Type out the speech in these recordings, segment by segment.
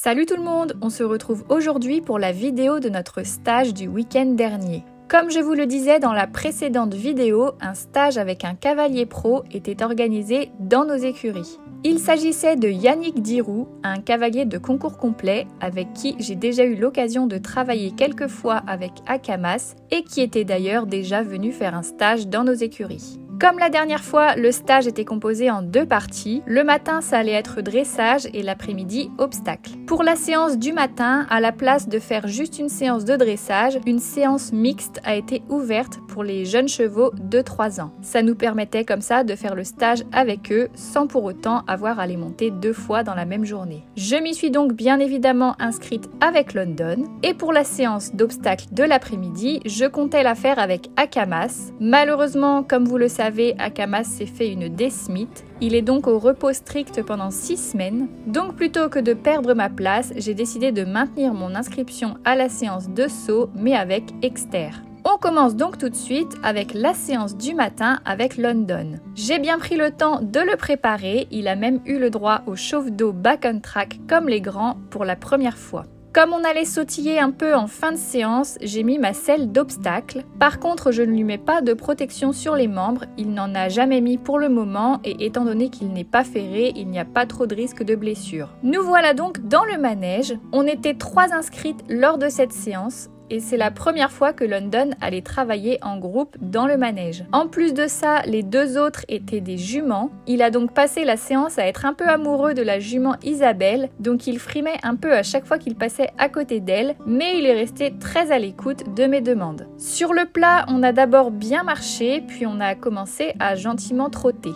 Salut tout le monde, on se retrouve aujourd'hui pour la vidéo de notre stage du week-end dernier. Comme je vous le disais dans la précédente vidéo, un stage avec un cavalier pro était organisé dans nos écuries. Il s'agissait de Yannick Dirou, un cavalier de concours complet avec qui j'ai déjà eu l'occasion de travailler quelques fois avec Akamas et qui était d'ailleurs déjà venu faire un stage dans nos écuries. Comme la dernière fois, le stage était composé en deux parties. Le matin, ça allait être dressage et l'après-midi, obstacle. Pour la séance du matin, à la place de faire juste une séance de dressage, une séance mixte a été ouverte pour les jeunes chevaux de 3 ans. Ça nous permettait comme ça de faire le stage avec eux sans pour autant avoir à les monter 2 fois dans la même journée. Je m'y suis donc bien évidemment inscrite avec London. Et pour la séance d'obstacle de l'après-midi, je comptais la faire avec Akamas. Malheureusement, comme vous le savez, Akamas s'est fait une desmite. Il est donc au repos strict pendant 6 semaines. Donc plutôt que de perdre ma place, j'ai décidé de maintenir mon inscription à la séance de saut, mais avec Exter. On commence donc tout de suite avec la séance du matin avec London. J'ai bien pris le temps de le préparer, il a même eu le droit au chauffe-d'eau back on track comme les grands pour la première fois. Comme on allait sautiller un peu en fin de séance, j'ai mis ma selle d'obstacle. Par contre, je ne lui mets pas de protection sur les membres, il n'en a jamais mis pour le moment et étant donné qu'il n'est pas ferré, il n'y a pas trop de risque de blessure. Nous voilà donc dans le manège. On était 3 inscrites lors de cette séance. Et c'est la première fois que London allait travailler en groupe dans le manège. En plus de ça, les 2 autres étaient des juments. Il a donc passé la séance à être un peu amoureux de la jument Isabelle, donc il frimait un peu à chaque fois qu'il passait à côté d'elle, mais il est resté très à l'écoute de mes demandes. Sur le plat, on a d'abord bien marché, puis on a commencé à gentiment trotter.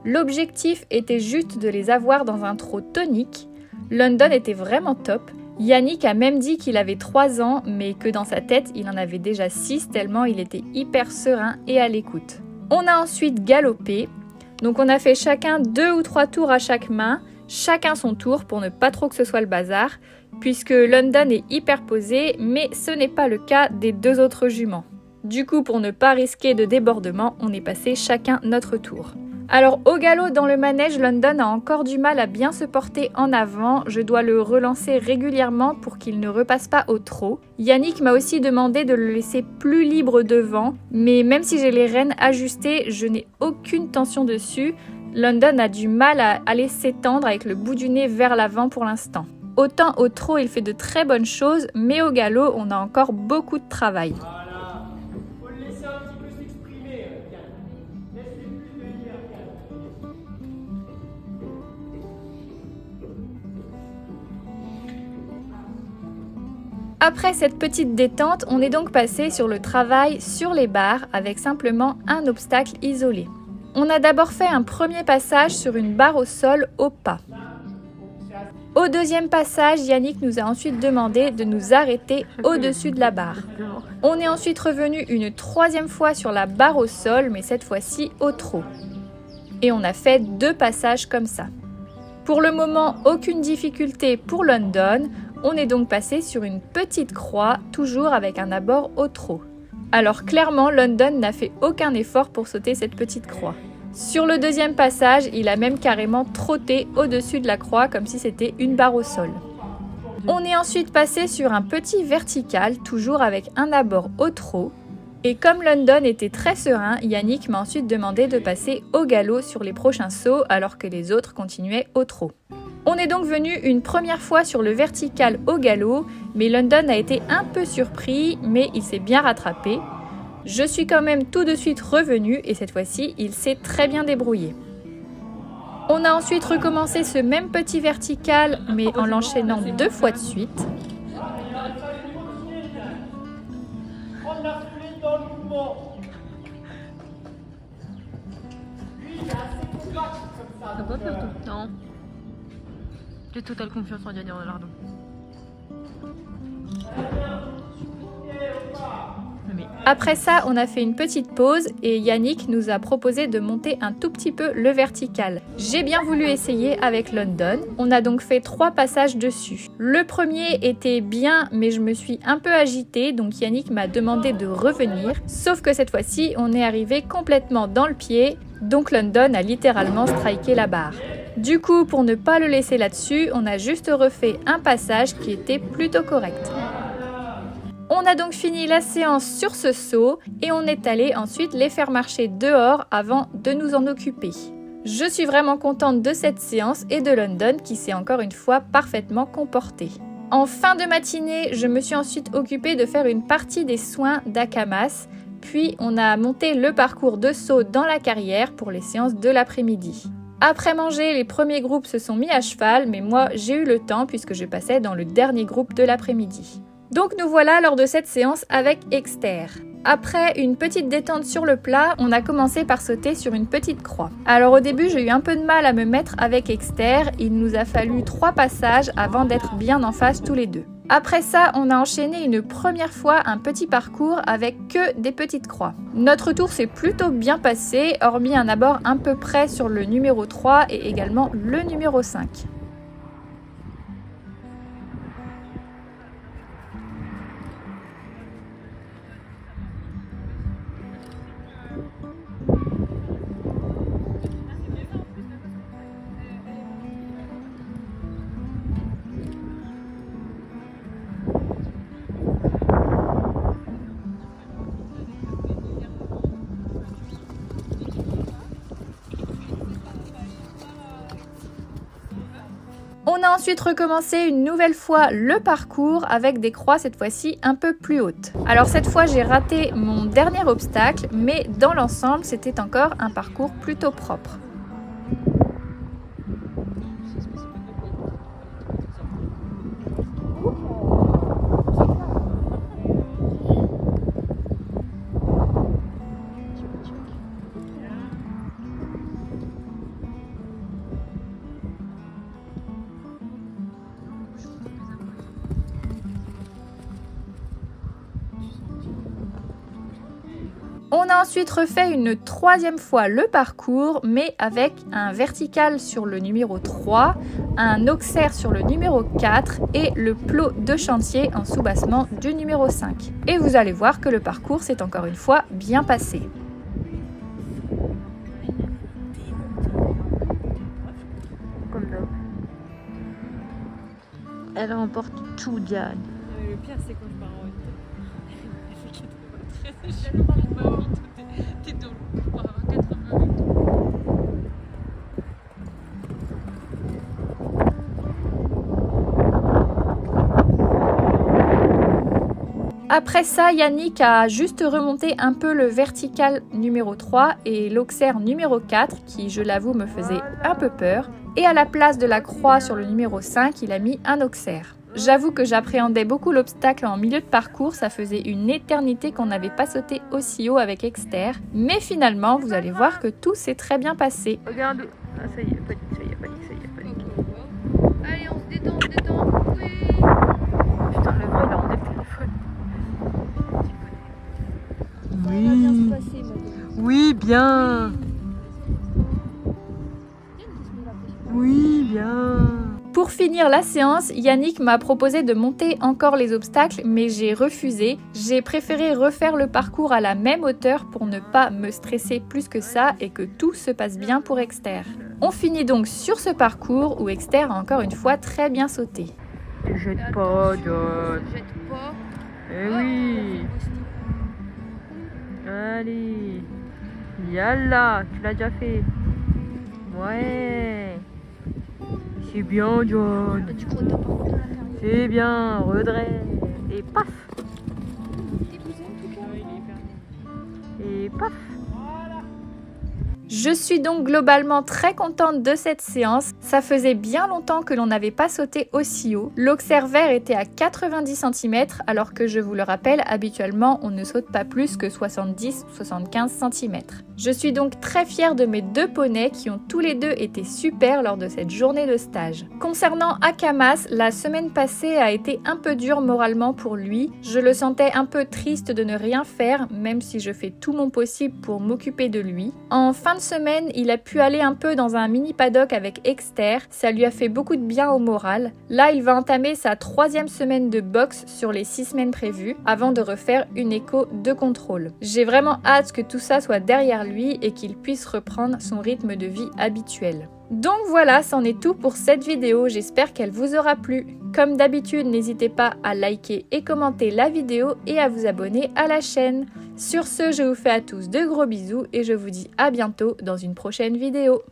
L'objectif était juste de les avoir dans un trot tonique. London était vraiment top. Yannick a même dit qu'il avait 3 ans, mais que dans sa tête, il en avait déjà 6 tellement il était hyper serein et à l'écoute. On a ensuite galopé, donc on a fait chacun 2 ou 3 tours à chaque main, chacun son tour pour ne pas trop que ce soit le bazar, puisque London est hyper posé, mais ce n'est pas le cas des 2 autres juments. Du coup, pour ne pas risquer de débordement, on est passé chacun notre tour. Alors au galop dans le manège, London a encore du mal à bien se porter en avant, je dois le relancer régulièrement pour qu'il ne repasse pas au trot. Yannick m'a aussi demandé de le laisser plus libre devant, mais même si j'ai les rênes ajustées, je n'ai aucune tension dessus. London a du mal à aller s'étendre avec le bout du nez vers l'avant pour l'instant. Autant au trot il fait de très bonnes choses, mais au galop on a encore beaucoup de travail. Après cette petite détente, on est donc passé sur le travail sur les barres avec simplement un obstacle isolé. On a d'abord fait un premier passage sur une barre au sol au pas. Au deuxième passage, Yannick nous a ensuite demandé de nous arrêter au-dessus de la barre. On est ensuite revenu une 3e fois sur la barre au sol, mais cette fois-ci au trot. Et on a fait 2 passages comme ça. Pour le moment, aucune difficulté pour London. On est donc passé sur une petite croix, toujours avec un abord au trot. Alors clairement, London n'a fait aucun effort pour sauter cette petite croix. Sur le deuxième passage, il a même carrément trotté au-dessus de la croix comme si c'était une barre au sol. On est ensuite passé sur un petit vertical, toujours avec un abord au trot. Et comme London était très serein, Yannick m'a ensuite demandé de passer au galop sur les prochains sauts alors que les autres continuaient au trot. On est donc venu une première fois sur le vertical au galop, mais London a été un peu surpris, mais il s'est bien rattrapé. Je suis quand même tout de suite revenue et cette fois-ci, il s'est très bien débrouillé. On a ensuite recommencé ce même petit vertical, mais en l'enchaînant 2 fois de suite. Ça va pas faire tout le temps. J'ai totale confiance en Yannick Lardon. Après ça, on a fait une petite pause et Yannick nous a proposé de monter un tout petit peu le vertical. J'ai bien voulu essayer avec London. On a donc fait 3 passages dessus. Le premier était bien, mais je me suis un peu agitée, donc Yannick m'a demandé de revenir. Sauf que cette fois-ci, on est arrivé complètement dans le pied, donc London a littéralement striké la barre. Du coup, pour ne pas le laisser là-dessus, on a juste refait un passage qui était plutôt correct. On a donc fini la séance sur ce seau et on est allé ensuite les faire marcher dehors avant de nous en occuper. Je suis vraiment contente de cette séance et de London qui s'est encore une fois parfaitement comporté. En fin de matinée, je me suis ensuite occupée de faire une partie des soins d'Akamas, puis on a monté le parcours de saut dans la carrière pour les séances de l'après-midi. Après manger, les premiers groupes se sont mis à cheval, mais moi j'ai eu le temps puisque je passais dans le dernier groupe de l'après-midi. Donc nous voilà lors de cette séance avec Exter. Après une petite détente sur le plat, on a commencé par sauter sur une petite croix. Alors au début, j'ai eu un peu de mal à me mettre avec Exter, il nous a fallu 3 passages avant d'être bien en face tous les deux. Après ça, on a enchaîné une première fois un petit parcours avec que des petites croix. Notre tour s'est plutôt bien passé, hormis un abord un peu près sur le numéro 3 et également le numéro 5. On a ensuite recommencé une nouvelle fois le parcours avec des croix cette fois-ci un peu plus hautes. Alors cette fois j'ai raté mon dernier obstacle, mais dans l'ensemble c'était encore un parcours plutôt propre. On a ensuite refait une 3e fois le parcours, mais avec un vertical sur le numéro 3, un auxerre sur le numéro 4 et le plot de chantier en soubassement du numéro 5. Et vous allez voir que le parcours s'est encore une fois bien passé. Comme d'hab. Elle remporte tout, Diane. Le pire, c'est quand je pars en hauteur. T'es dans le coup, 80 minutes. Après ça, Yannick a juste remonté un peu le vertical numéro 3 et l'auxerre numéro 4 qui, je l'avoue, me faisait un peu peur. Et à la place de la croix sur le numéro 5, il a mis un auxerre. J'avoue que j'appréhendais beaucoup l'obstacle en milieu de parcours, ça faisait une éternité qu'on n'avait pas sauté aussi haut avec Exter. Mais finalement, vous allez voir que tout s'est très bien passé. Regarde. Ah, ça y est, panique, ça y est, panique, ça y est, panique. Allez, on se détend, oui. Putain, le vrai, il a rendu le téléphone. Oui. Oui, bien. Oui, bien. Pour finir la séance, Yannick m'a proposé de monter encore les obstacles, mais j'ai refusé. J'ai préféré refaire le parcours à la même hauteur pour ne pas me stresser plus que ça et que tout se passe bien pour Exter. On finit donc sur ce parcours où Exter a encore une fois très bien sauté. Ne jette pas, John. Jette pas. Eh oui. Allez. Yalla, tu l'as déjà fait. Ouais. C'est bien, John. Tu crois que t'as pas compris la faire. C'est bien, redresse. Et paf. T'es poussé en tout cas. Et paf. Je suis donc globalement très contente de cette séance. Ça faisait bien longtemps que l'on n'avait pas sauté aussi haut. L'auxerre vert était à 90 cm alors que je vous le rappelle, habituellement on ne saute pas plus que 70-75 cm. Je suis donc très fière de mes 2 poneys qui ont tous les deux été super lors de cette journée de stage. Concernant Akamas, la semaine passée a été un peu dure moralement pour lui. Je le sentais un peu triste de ne rien faire, même si je fais tout mon possible pour m'occuper de lui. En fin de semaine, il a pu aller un peu dans un mini paddock avec Exter, ça lui a fait beaucoup de bien au moral. Là, il va entamer sa 3e semaine de boxe sur les 6 semaines prévues, avant de refaire une écho de contrôle. J'ai vraiment hâte que tout ça soit derrière lui et qu'il puisse reprendre son rythme de vie habituel. Donc voilà, c'en est tout pour cette vidéo, j'espère qu'elle vous aura plu. Comme d'habitude, n'hésitez pas à liker et commenter la vidéo et à vous abonner à la chaîne. Sur ce, je vous fais à tous de gros bisous et je vous dis à bientôt dans une prochaine vidéo.